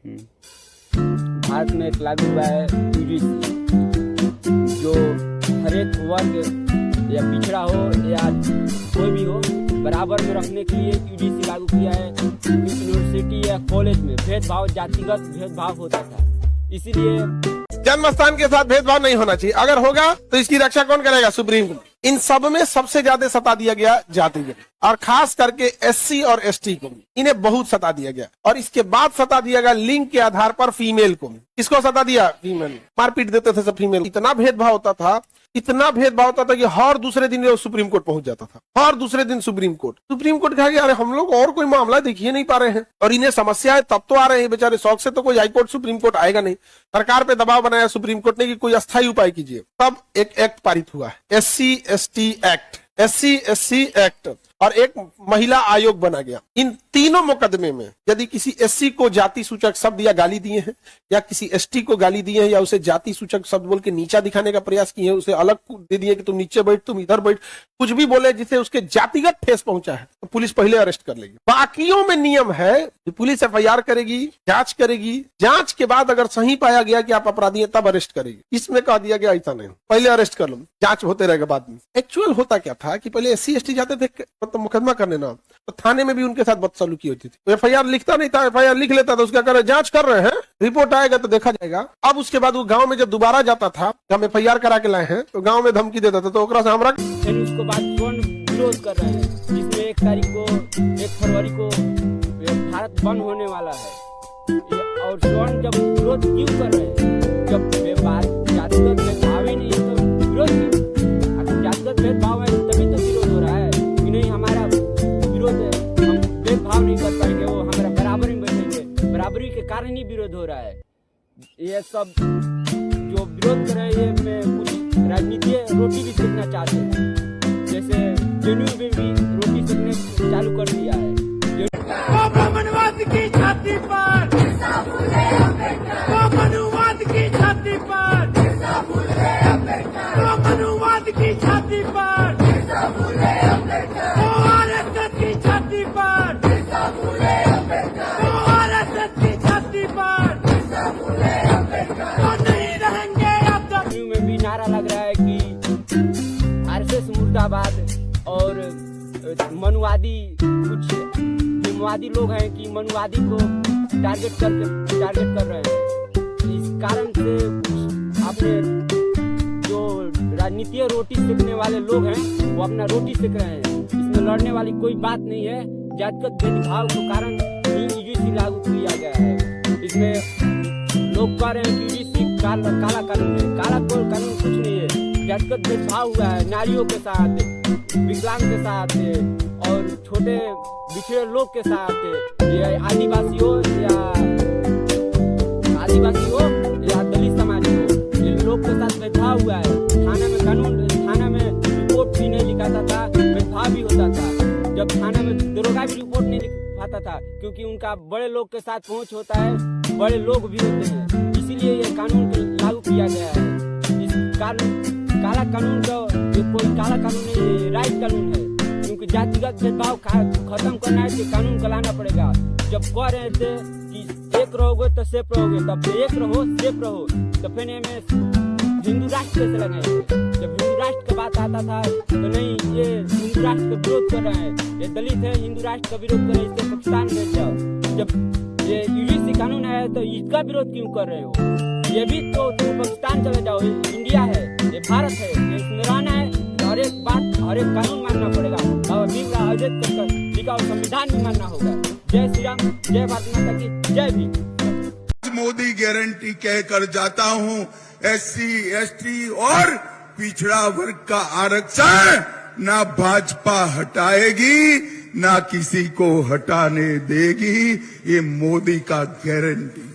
भारत में एक लागू हुआ है यूजीसी, जो हर एक वर्ग या पिछड़ा हो या कोई भी हो बराबर में रखने के लिए यूजीसी लागू किया है। यूनिवर्सिटी या कॉलेज में भेदभाव, जातिगत भेदभाव होता था, इसीलिए जन्म स्थान के साथ भेदभाव नहीं होना चाहिए। अगर होगा तो इसकी रक्षा कौन करेगा? Supreme court. इन सब में सबसे ज्यादा सता दिया गया जातिगत, और खास करके एससी और एसटी को, इन्हें बहुत सता दिया गया। और इसके बाद सता दिया गया लिंग के आधार पर फीमेल को। किसको सता दिया? फीमेल। मारपीट देते थे सब फीमेल। इतना भेदभाव होता था, इतना भेदभाव होता था कि हर दूसरे दिन वो सुप्रीम कोर्ट पहुंच जाता था। हर दूसरे दिन सुप्रीम कोर्ट कहा कि अरे हम लोग और कोई मामला देखिए नहीं पा रहे हैं, और इन्हें समस्या है तब तो आ रहे हैं बेचारे। शौक से तो कोई हाईकोर्ट सुप्रीम कोर्ट आएगा नहीं। सरकार पे दबाव बनाया सुप्रीम कोर्ट ने कि कोई अस्थायी उपाय कीजिए। तब एक एक्ट पारित हुआ, एससी एसटी एक्ट, और एक महिला आयोग बना गया। इन तीनों मुकदमे में यदि किसी एससी को जाति सूचक शब्द या गाली दिए हैं, या किसी एसटी को गाली दिए हैं, या उसे जाति सूचक शब्द बोल के नीचा दिखाने का प्रयास किए हैं, उसे अलग दे दिए कि तुम नीचे बैठ, तुम इधर बैठ, कुछ भी बोले जिसे उसके जातिगत ठेस पहुंचा है, तो पुलिस पहले अरेस्ट कर लेगी। बाकियों में नियम है कि पुलिस एफआईआर करेगी, जांच करेगी, जांच के बाद अगर सही पाया गया कि आप अपराधी हैं तब अरेस्ट करेगी। इसमें कह दिया गया ऐसा नहीं, पहले अरेस्ट कर लो, जांच होते रहेगा बाद में। एक्चुअल होता क्या था कि पहले एससी एसटी जाते थे तो मुकदमा करने ना, तो थाने में भी उनके साथ बदसलूकी होती थी। तो एफआईआर लिखता नहीं था, एफआईआर लिख लेता था, उसका कर जांच कर रहे हैं, रिपोर्ट आएगा तो देखा जाएगा। अब उसके बाद वो गांव में जब दोबारा जाता था, हम एफआईआर करा के लाए हैं, तो गांव में धमकी देता था, तो ओकरा से हमरा उसको बाद विरोध कर रहे हैं, जिसमें 1 फरवरी को भारत बंद होने वाला है। और स्वर्ण जब विरोध क्यों कर रहे हैं? जब जातिगत भेदभाव ही नहीं है तो विरोध क्यों? अगर जातिगत भेदभाव है तभी तो विरोध हो रहा है कि नहीं हमारा विरोध है, हम भेदभाव नहीं कर पाएंगे, वो हमारा बराबरी में बैठेंगे। बराबरी के कारण ही विरोध हो रहा है। ये सब जो विरोध कर रहे हैं में कुछ राजनीति रोटी भी सेकना चाहते हैं, जैसे जेएनयू में भी रोटी सेकने चालू कर दिया है। ब्राह्मणवाद की छाती पर, ब्राह्मणवाद की छाती पर, ब्राह्मणवाद की छाती पर, आरएसएस की छाती पर, आरएसएस की छाती पर, तो नहीं रहेंगे अब तक। जेएनयू में भी नारा लग रहा है कि आरएसएस मुर्दाबाद, और मनुवादी कुछ मनुवादी लोग हैं कि मनुवादी को टारगेट कर रहे हैं। इस कारण से आपने जो राजनीतिक रोटी सेकने वाले लोग हैं वो अपना रोटी सेक रहे हैं। इसमें लड़ने वाली कोई बात नहीं है। जातिगत भेदभाव के कारण यूजीसी लागू किया गया है। इसमें लोग कह रहे हैं कि यूजीसी काला कानून है। काला कोई कानून कुछ नहीं है। जातिगत भेदभाव हुआ है नारियों के साथ, विकलांग के साथ, और छोटे बिछड़े लोग के साथ, या आदिवासी हो या दलित समाज हो, इन लोग के साथ भेदभाव हुआ है। थाना में रिपोर्ट भी नहीं लिखाता था, भेदभाव भी होता था। जब थाना में दरोगा भी रिपोर्ट नहीं लिखाता था, क्योंकि उनका बड़े लोग के साथ पहुंच होता है, बड़े लोग भी होते हैं, इसीलिए ये कानून लागू किया गया है। इस काला कानून का ये कोई काला कानून नहीं, राइट कानून है, क्योंकि जातिगत भेदभाव खत्म करना है तो कानून का लाना पड़ेगा। जब कह रहे थे कि एक रहोगे तो सेफ रहोगे, तब एक रहो सेफ रहो, तो फिर में हिंदू राष्ट्र कैसे लगाएंगे? जब हिंदू राष्ट्र का बात आता था तो नहीं, ये हिंदू राष्ट्र का विरोध कर रहे हैं, ये दलित है, हिंदू राष्ट्र का विरोध कर रहे हैं, इससे पाकिस्तान भेज जाओ। जब ये यूजीसी कानून है तो इसका विरोध क्यों कर रहे हो? ये भी तो तुम पाकिस्तान चले जाओ, इंडिया है, ये भारत है, इसमें रहना है, हर एक बात हर एक कानून मानना पड़ेगा, और लिखा संविधान भी मानना होगा। जय श्री राम, जय भारत माता की जय भी। मोदी गारंटी कहकर जाता हूं, एससी एसटी और पिछड़ा वर्ग का आरक्षण ना भाजपा हटाएगी, ना किसी को हटाने देगी। ये मोदी का गारंटी।